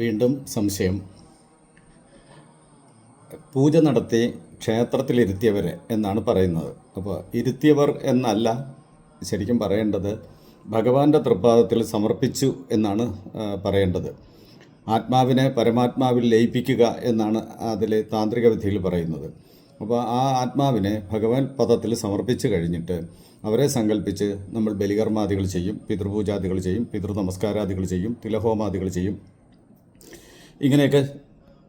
വീണ്ടും സംശയം. പൂജ നടത്തി ക്ഷേത്രത്തിലിരുത്തിയവരെ എന്നാണ് പറയുന്നത്. അപ്പോൾ ഇരുത്തിയവർ എന്നല്ല ശരിക്കും പറയേണ്ടത്, ഭഗവാന്റെ തൃപ്പാദത്തിൽ സമർപ്പിച്ചു എന്നാണ് പറയേണ്ടത്. ആത്മാവിനെ പരമാത്മാവിൽ ലയിപ്പിക്കുക എന്നാണ് അതിൽ താന്ത്രിക വിധിയിൽ പറയുന്നത്. അപ്പോൾ ആ ആത്മാവിനെ ഭഗവാൻ പദത്തിൽ സമർപ്പിച്ച് കഴിഞ്ഞിട്ട് അവരെ സങ്കല്പിച്ച് നമ്മൾ ബലികർമാദികൾ ചെയ്യും, പിതൃപൂജാദികൾ ചെയ്യും, പിതൃനമസ്കാരാദികൾ ചെയ്യും, തിലഹോമാദികൾ ചെയ്യും. ഇങ്ങനെയൊക്കെ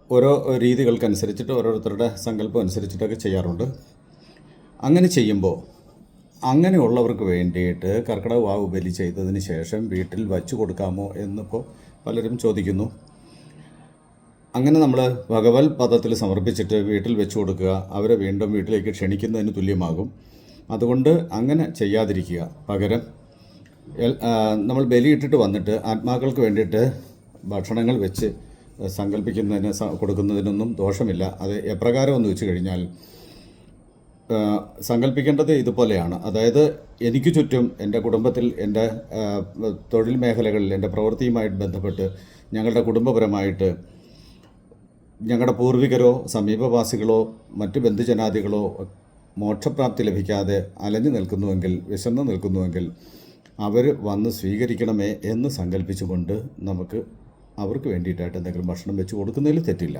ഓരോ രീതികൾക്കനുസരിച്ചിട്ട് ഓരോരുത്തരുടെ സങ്കല്പം അനുസരിച്ചിട്ടൊക്കെ ചെയ്യാറുണ്ട്. അങ്ങനെ ചെയ്യുമ്പോൾ അങ്ങനെയുള്ളവർക്ക് വേണ്ടിയിട്ട് കർക്കിടക വാവ് ബലി ചെയ്തതിന് ശേഷം വീട്ടിൽ വച്ചു കൊടുക്കാമോ എന്നിപ്പോൾ പലരും ചോദിക്കുന്നു. അങ്ങനെ നമ്മൾ ഭഗവത് പദത്തിൽ സമർപ്പിച്ചിട്ട് വീട്ടിൽ വെച്ചു കൊടുക്കുക അവരെ വീണ്ടും വീട്ടിലേക്ക് ക്ഷണിക്കുന്നതിന് തുല്യമാകും. അതുകൊണ്ട് അങ്ങനെ ചെയ്യാതിരിക്കുക. പകരം നമ്മൾ ബലിയിട്ടിട്ട് വന്നിട്ട് ആത്മാക്കൾക്ക് വേണ്ടിയിട്ട് ഭക്ഷണങ്ങൾ വെച്ച് സങ്കല്പിക്കുന്നതിന് കൊടുക്കുന്നതിനൊന്നും ദോഷമില്ല. അത് എപ്രകാരം എന്ന് വെച്ച് കഴിഞ്ഞാൽ സങ്കല്പിക്കേണ്ടത് ഇതുപോലെയാണ്. അതായത് എനിക്ക് ചുറ്റും എൻ്റെ കുടുംബത്തിൽ എൻ്റെ തൊഴിൽ മേഖലകളിൽ എൻ്റെ പ്രവൃത്തിയുമായിട്ട് ബന്ധപ്പെട്ട് ഞങ്ങളുടെ കുടുംബപരമായിട്ട് ഞങ്ങളുടെ പൂർവികരോ സമീപവാസികളോ മറ്റ് ബന്ധുജനാദികളോ മോക്ഷപ്രാപ്തി ലഭിക്കാതെ അലഞ്ഞു നിൽക്കുന്നുവെങ്കിൽ, വിശന്ന് നിൽക്കുന്നുവെങ്കിൽ അവർ വന്ന് സ്വീകരിക്കണമേ എന്ന് സങ്കല്പിച്ചുകൊണ്ട് നമുക്ക് അവർക്ക് വേണ്ടിയിട്ടായിട്ട് എന്തെങ്കിലും ഭക്ഷണം വെച്ച് കൊടുക്കുന്നതിൽ തെറ്റില്ല.